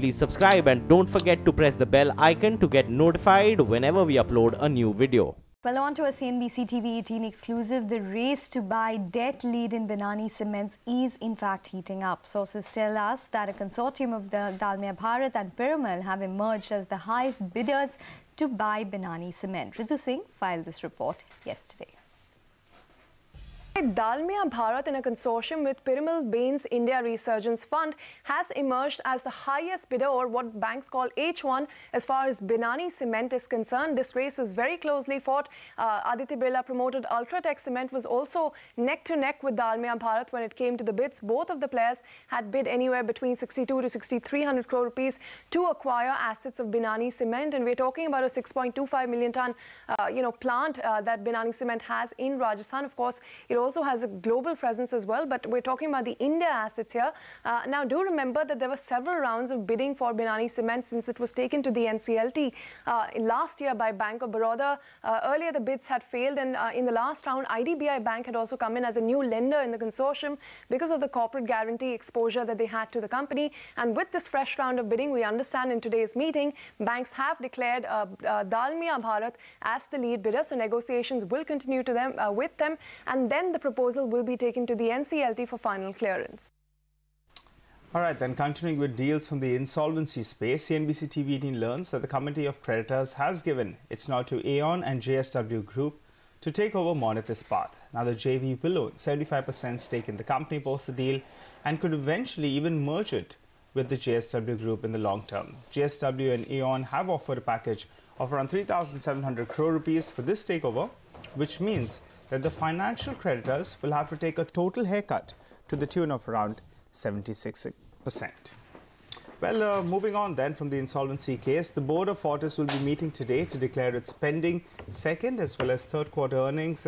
please subscribe and don't forget to press the bell icon to get notified whenever we upload a new video. Well, on to a CNBC TV18 exclusive. The race to buy debt lead in Binani Cement is in fact heating up. Sources tell us that a consortium of the Dalmia Bharat and Piramal have emerged as the highest bidders to buy Binani Cement. Ritu Singh filed this report yesterday. Dalmia Bharat, in a consortium with Piramal Bain's India Resurgence Fund, has emerged as the highest bidder, or what banks call H1, as far as Binani Cement is concerned. This race was very closely fought. Aditya Birla promoted UltraTech Cement was also neck to neck with Dalmia Bharat when it came to the bids. Both of the players had bid anywhere between 62 to 6,300 crore rupees to acquire assets of Binani Cement, and we're talking about a 6.25 million ton, plant that Binani Cement has in Rajasthan. Of course, it also has a global presence as well, but we're talking about the India assets here. Now, do remember that there were several rounds of bidding for Binani Cement since it was taken to the NCLT last year by Bank of Baroda. Earlier, the bids had failed, and in the last round, IDBI Bank had also come in as a new lender in the consortium because of the corporate guarantee exposure that they had to the company. And with this fresh round of bidding, we understand in today's meeting, banks have declared Dalmia Bharat as the lead bidder. So negotiations will continue with them, and then the proposal will be taken to the NCLT for final clearance. All right, then continuing with deals from the insolvency space, CNBC TV18 learns that the Committee of Creditors has given its nod to Aeon and JSW Group to take over Monith Ispat. Now, the JV will own 75% stake in the company post the deal and could eventually even merge it with the JSW Group in the long term. JSW and Aeon have offered a package of around 3,700 crore rupees for this takeover, which means that the financial creditors will have to take a total haircut to the tune of around 76%. Well, moving on then from the insolvency case, the board of Fortis will be meeting today to declare its pending second as well as third quarter earnings.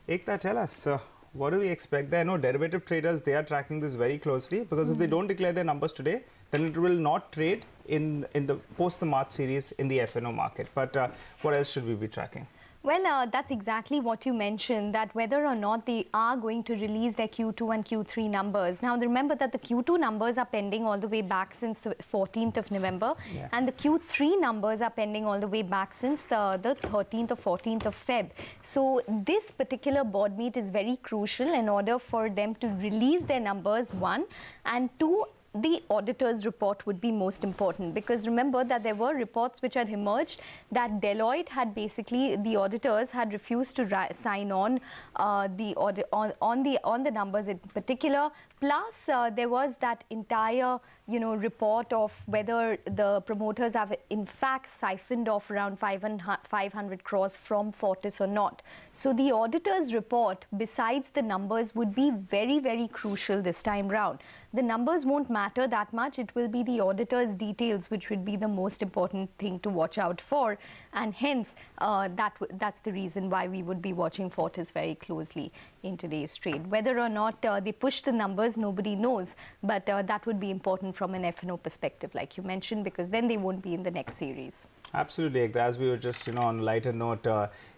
Ekta, tell us, what do we expect there? No, derivative traders, they are tracking this very closely because if they don't declare their numbers today, then it will not trade in the post the March series in the FNO market. But what else should we be tracking? Well, that's exactly what you mentioned, that whether or not they are going to release their Q2 and Q3 numbers. Now, remember that the Q2 numbers are pending all the way back since the 14th of November. Yeah. And the Q3 numbers are pending all the way back since the 13th or 14th of Feb. So, this particular board meet is very crucial in order for them to release their numbers, one, and two, the auditor's report would be most important, because remember that there were reports which had emerged that Deloitte had basically, the auditors had refused to sign on the audit on the numbers in particular. Plus, there was that entire report of whether the promoters have in fact siphoned off around 500 crores from Fortis or not. So the auditor's report, besides the numbers, would be very, very crucial this time round. The numbers won't matter that much. It will be the auditor's details which would be the most important thing to watch out for. And hence, that's the reason why we would be watching Fortis very closely in today's trade. Whether or not they push the numbers, nobody knows. But that would be important from an FNO perspective, like you mentioned, because then they won't be in the next series. Absolutely. As we were just, on a lighter note,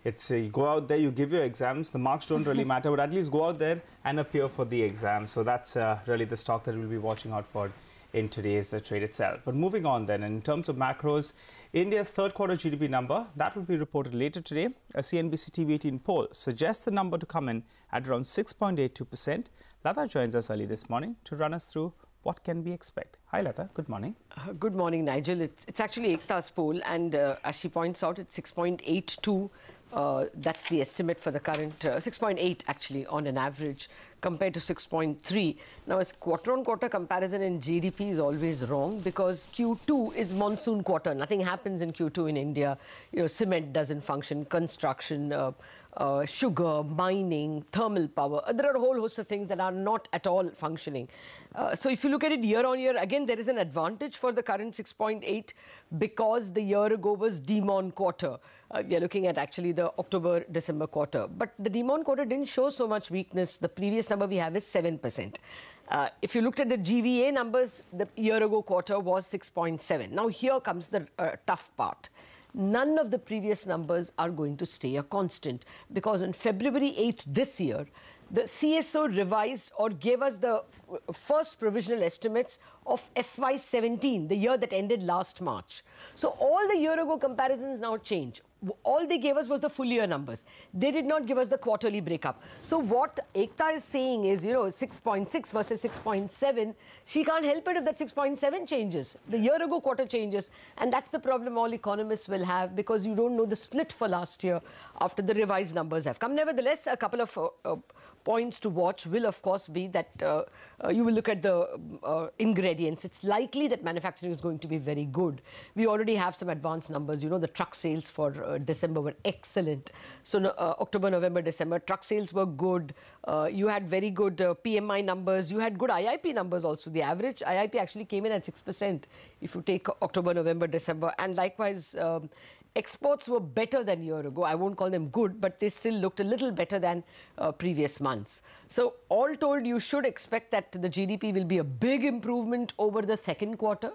it's you go out there, you give your exams. The marks don't really matter, but at least go out there and appear for the exam. So that's really the stock that we'll be watching out for in today's trade itself. But moving on then, in terms of macros, India's third quarter GDP number, that will be reported later today. A CNBC TV18 poll suggests the number to come in at around 6.82%. Lata joins us early this morning to run us through what can we expect. Hi Lata, good morning. Good morning, Nigel. It's actually Ekta's poll, and as she points out, it's 6.82. That's the estimate for the current 6.8 actually on an average compared to 6.3. Now, as quarter-on-quarter comparison in GDP is always wrong, because Q2 is monsoon quarter. Nothing happens in Q2 in India. Cement doesn't function, construction, sugar, mining, thermal power. There are a whole host of things that are not at all functioning. So if you look at it year on year, again, there is an advantage for the current 6.8 because the year ago was demon quarter. We are looking at actually the October-December quarter. But the demon quarter didn't show so much weakness. The previous number we have is 7%. If you looked at the GVA numbers, the year ago quarter was 6.7. Now here comes the tough part. None of the previous numbers are going to stay a constant, because on February 8th this year, the CSO revised or gave us the first provisional estimates of FY17, the year that ended last March. So all the year-ago comparisons now change. All they gave us was the full year numbers. They did not give us the quarterly breakup. So what Ekta is saying is, 6.6 versus 6.7, she can't help it if that 6.7 changes. The year-ago quarter changes. And that's the problem all economists will have, because you don't know the split for last year after the revised numbers have come. Nevertheless, a couple of points to watch will, of course, be that you will look at the ingredients. It's likely that manufacturing is going to be very good. We already have some advanced numbers. The truck sales for December were excellent. So October, November, December, truck sales were good. You had very good PMI numbers. You had good IIP numbers also. The average IIP actually came in at 6% if you take October, November, December. And likewise, exports were better than a year ago. I won't call them good, but they still looked a little better than previous months. So all told, you should expect that the GDP will be a big improvement over the second quarter.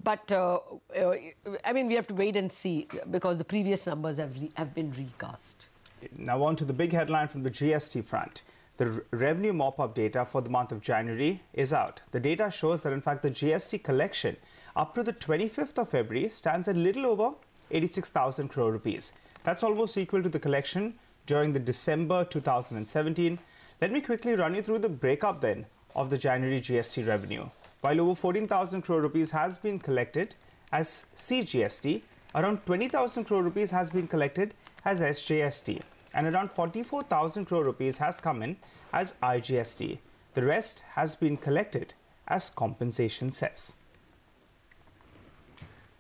But, I mean, we have to wait and see, because the previous numbers have been recast. Now on to the big headline from the GST front. The revenue mop-up data for the month of January is out. The data shows that, in fact, the GST collection up to the 25th of February stands at little over 86,000 crore rupees. That's almost equal to the collection during the December 2017. Let me quickly run you through the breakup then of the January GST revenue. While over 14,000 crore rupees has been collected as CGST, around 20,000 crore rupees has been collected as SGST, and around 44,000 crore rupees has come in as IGST. The rest has been collected as compensation cess.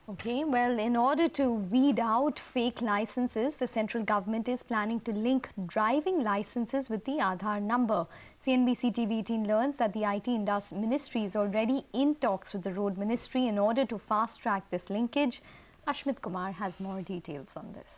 Okay, well, in order to weed out fake licenses, the central government is planning to link driving licenses with the Aadhaar number. CNBC TV18 learns that the IT Ministry is already in talks with the Road Ministry in order to fast-track this linkage. Ashmit Kumar has more details on this.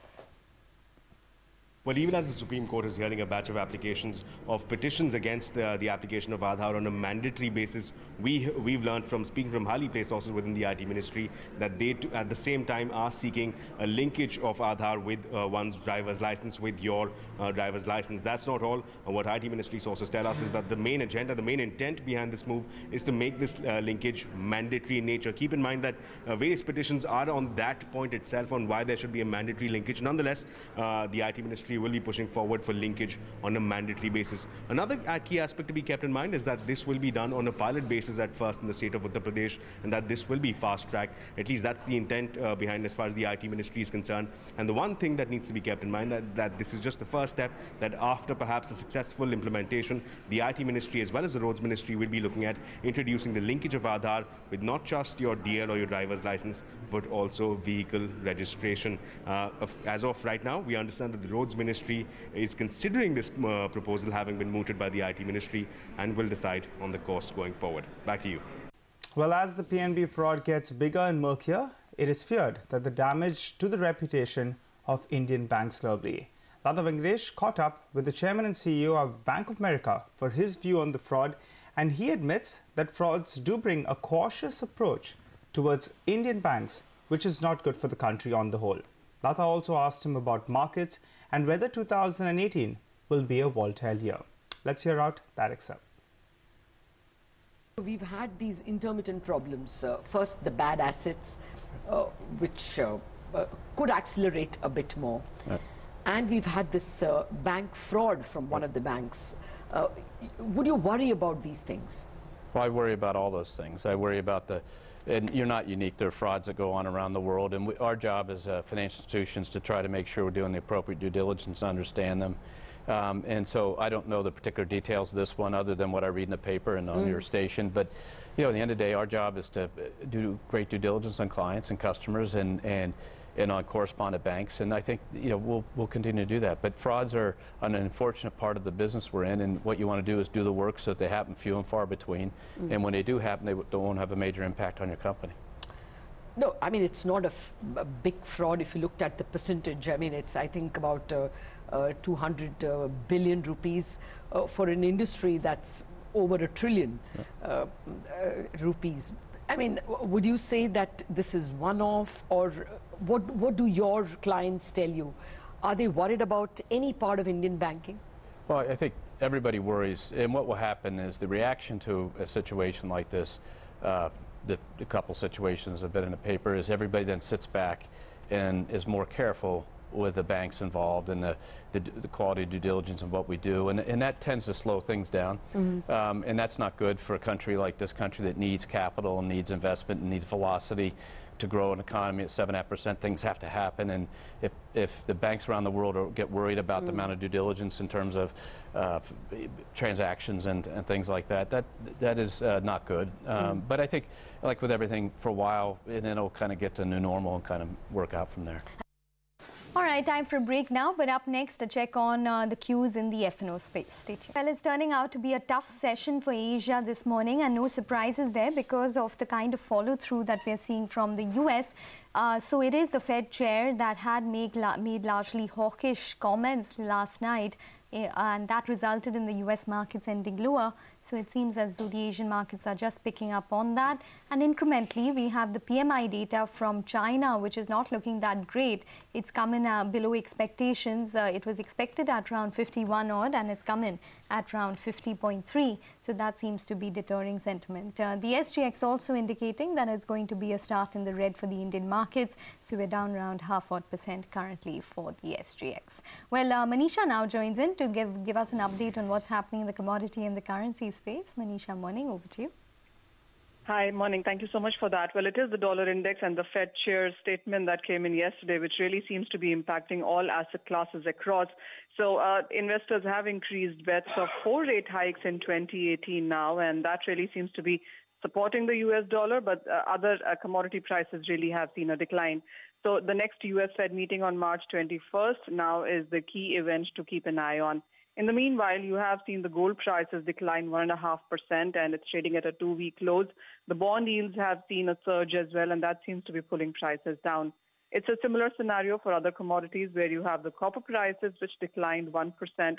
Well, even as the Supreme Court is hearing a batch of applications of petitions against the application of Aadhaar on a mandatory basis, we've learned from speaking from highly placed sources within the IT Ministry that they at the same time are seeking a linkage of Aadhaar with one's driver's license, with your driver's license. That's not all. What IT Ministry sources tell us is that the main agenda, the main intent behind this move is to make this linkage mandatory in nature. Keep in mind that various petitions are on that point itself on why there should be a mandatory linkage. Nonetheless, the IT Ministry will be pushing forward for linkage on a mandatory basis. Another key aspect to be kept in mind is that this will be done on a pilot basis at first in the state of Uttar Pradesh, and that this will be fast-tracked. At least that's the intent behind as far as the IT Ministry is concerned. And the one thing that needs to be kept in mind that this is just the first step, that after perhaps a successful implementation, the IT Ministry as well as the Roads Ministry will be looking at introducing the linkage of Aadhaar with not just your DL or your driver's license, but also vehicle registration. As of right now, we understand that the Roads Ministry is considering this proposal having been mooted by the IT Ministry and will decide on the course going forward. Back to you. Well, as the PNB fraud gets bigger and murkier, it is feared that the damage to the reputation of Indian banks globally. Lata Venkatesh caught up with the chairman and CEO of Bank of America for his view on the fraud, and he admits that frauds do bring a cautious approach towards Indian banks, which is not good for the country on the whole. Lata also asked him about markets and whether 2018 will be a volatile year. Let's hear out that excerpt. We've had these intermittent problems. First, the bad assets, which could accelerate a bit more. Right. And we've had this bank fraud from one of the banks. Would you worry about these things? Well, I worry about all those things. I worry about and you're not unique. There are frauds that go on around the world, and our job as financial institutions to try to make sure we're doing the appropriate due diligence to understand them. And so I don't know the particular details of this one other than what I read in the paper and on your station. But, at the end of the day, our job is to do great due diligence on clients and customers and on correspondent banks, and I think we'll continue to do that. But frauds are an unfortunate part of the business we're in, and what you want to do is do the work so that they happen few and far between, and when they do happen, they won't have a major impact on your company. No, I mean, it's not a big fraud if you looked at the percentage. I mean, it's, I think, about 200 billion rupees for an industry that's over $1 trillion rupees. I mean, would you say that this is one-off, or what do your clients tell you? Are they worried about any part of Indian banking? Well, I think everybody worries, and what will happen is the reaction to a situation like this, the couple situations have been in the paper, is everybody then sits back and is more careful with the banks involved and the quality due diligence of what we do, and that tends to slow things down. And that's not good for a country like this country that needs capital and needs investment and needs velocity to grow an economy at 7.5%. Things have to happen, and if the banks around the world get worried about the amount of due diligence in terms of transactions and things like that, that is not good. But I think, like with everything, for a while, and then it'll kind of get to new normal and kind of work out from there. All right, time for a break now, but up next, a check on the cues in the F&O space. Stay tuned. Well, it's turning out to be a tough session for Asia this morning, and no surprises there because of the kind of follow-through that we're seeing from the US. So it is the Fed chair that had made largely hawkish comments last night, and that resulted in the US markets ending lower. So it seems as though the Asian markets are just picking up on that. And incrementally, we have the PMI data from China, which is not looking that great. It's come in below expectations. It was expected at around 51 odd, and it's come in at around 50.3. So that seems to be deterring sentiment. The SGX also indicating that it's going to be a start in the red for the Indian markets. So we're down around 0.5% currently for the SGX. Well, Manisha now joins in to give us an update on what's happening in the commodity and the currency space. Manisha, morning, over to you. Hi, morning. Thank you so much for that. Well, it is the dollar index and the Fed chair's statement that came in yesterday, which really seems to be impacting all asset classes across. So investors have increased bets of 4 rate hikes in 2018 now, and that really seems to be supporting the US dollar, but other commodity prices really have seen a decline. So the next US Fed meeting on March 21st now is the key event to keep an eye on. In the meanwhile, you have seen the gold prices decline 1.5%, and it's trading at a 2-week lows. The bond yields have seen a surge as well, and that seems to be pulling prices down. It's a similar scenario for other commodities where you have the copper prices, which declined 1%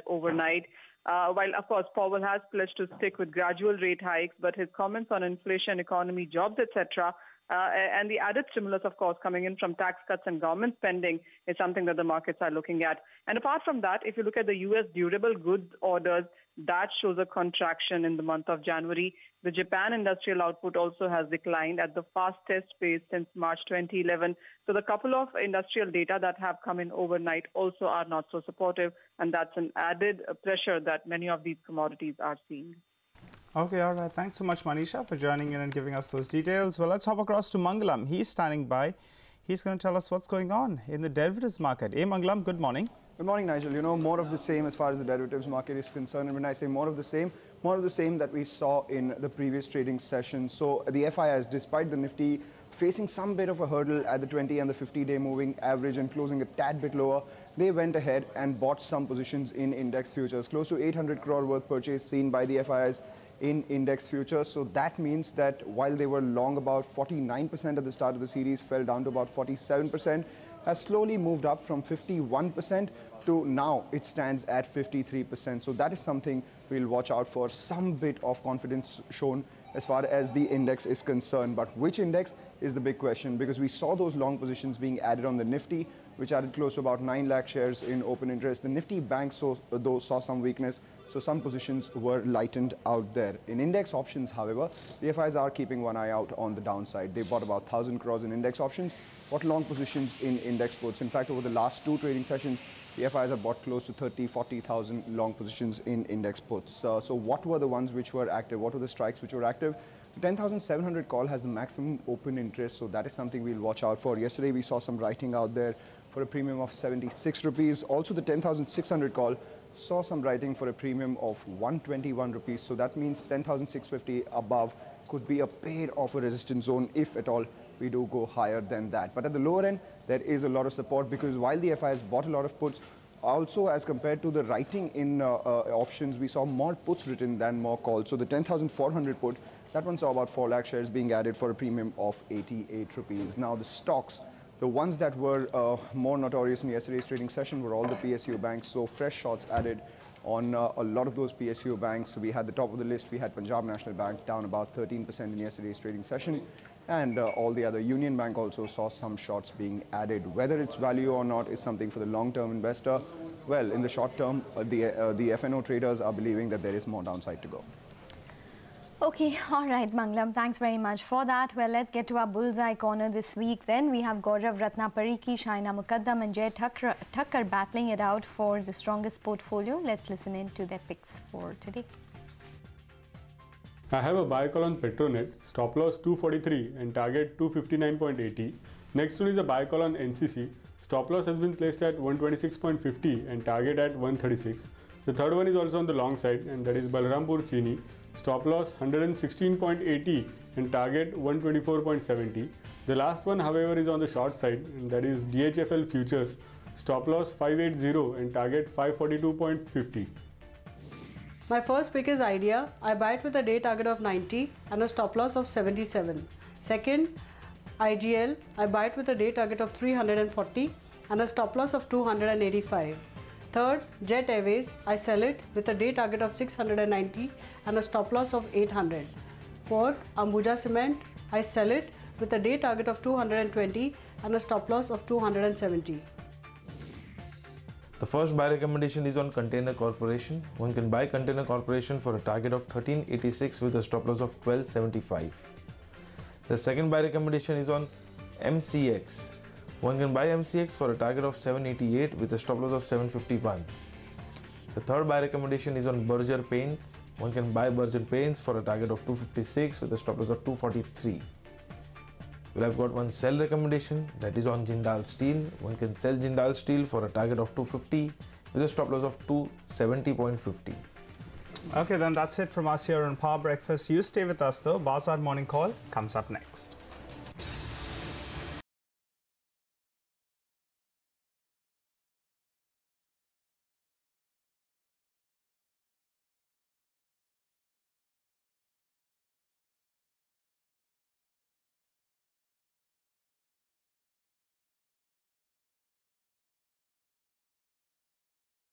overnight. While, of course, Powell has pledged to stick with gradual rate hikes, but his comments on inflation, economy, jobs, etc., and the added stimulus, of course, coming in from tax cuts and government spending is something that the markets are looking at. And apart from that, if you look at the U.S. durable goods orders, that shows a contraction in the month of January. The Japan industrial output also has declined at the fastest pace since March 2011. So the couple of industrial data that have come in overnight also are not so supportive, and that's an added pressure that many of these commodities are seeing. Okay, all right. Thanks so much, Manisha, for joining in and giving us those details. Well, let's hop across to Mangalam. He's standing by. He's going to tell us what's going on in the derivatives market. Hey, Mangalam, good morning. Good morning, Nigel. You know, more of the same as far as the derivatives market is concerned. And when I say more of the same that we saw in the previous trading session. So the FIIs, despite the Nifty facing some bit of a hurdle at the 20 and the 50-day moving average and closing a tad bit lower, they went ahead and bought some positions in index futures. Close to 800 crore worth purchase seen by the FIIs in index futures. So that means that while they were long about 49% at the start of the series, fell down to about 47%, has slowly moved up from 51% to now it stands at 53%. So that is something we'll watch out for. Some bit of confidence shown as far as the index is concerned. But which index is the big question, because we saw those long positions being added on the Nifty, which added close to about 9 lakh shares in open interest. The Nifty bank though saw some weakness, so some positions were lightened out there. In index options, however, the FIs are keeping one eye out on the downside. They bought about 1,000 crores in index options, bought long positions in index puts. In fact, over the last 2 trading sessions, the FIs have bought close to 30-40,000 long positions in index puts. So what were the ones which were active? What were the strikes which were active? The 10,700 call has the maximum open interest, so that is something we'll watch out for. Yesterday, we saw some writing out there for a premium of 76 rupees. Also, the 10,600 call saw some writing for a premium of 121 rupees. So that means 10,650 above could be a bit of a resistance zone if at all we do go higher than that. But at the lower end, there is a lot of support, because while the FIs bought a lot of puts, also as compared to the writing in options, we saw more puts written than more calls. So the 10,400 put, that one saw about 4 lakh shares being added for a premium of 88 rupees. Now the stocks, the ones that were more notorious in yesterday's trading session were all the PSU banks. So fresh shots added on a lot of those PSU banks. We had the top of the list. We had Punjab National Bank down about 13% in yesterday's trading session. And all the other. Union Bank also saw some shots being added. Whether it's value or not is something for the long-term investor. well, in the short term, the FNO traders are believing that there is more downside to go. Okay, all right, Mangalam, thanks very much for that. Well, let's get to our bullseye corner this week. Then we have Gaurav Ratnapariki, Shaina Mukaddam and Jay Thakkar battling it out for the strongest portfolio. Let's listen in to their picks for today. I have a buy call on Petronet, stop loss 243 and target 259.80. Next one is a buy call on NCC. Stop loss has been placed at 126.50 and target at 136. The third one is also on the long side, and that is Balrampur Chini. Stop loss 116.80 and target 124.70. The last one, however, is on the short side, and that is DHFL Futures. Stop loss 580 and target 542.50. My first pick is Idea. I buy it with a day target of 90 and a stop loss of 77. Second, IGL. I buy it with a day target of 340 and a stop loss of 285. Third, Jet Airways. I sell it with a day target of 690 and a stop loss of 800. Fourth, Ambuja Cement. I sell it with a day target of 220 and a stop loss of 270. The first buy recommendation is on Container Corporation. One can buy Container Corporation for a target of 1386 with a stop loss of 1275. The second buy recommendation is on MCX. One can buy MCX for a target of 788 with a stop loss of 751. The third buy recommendation is on Berger Paints. One can buy Berger Paints for a target of 256 with a stop loss of 243. Well, I've got one sell recommendation, that is on Jindal Steel. One can sell Jindal Steel for a target of 250 with a stop loss of 270.50. Okay, then that's it from us here on Power Breakfast. You stay with us though. Bazaar Morning Call comes up next.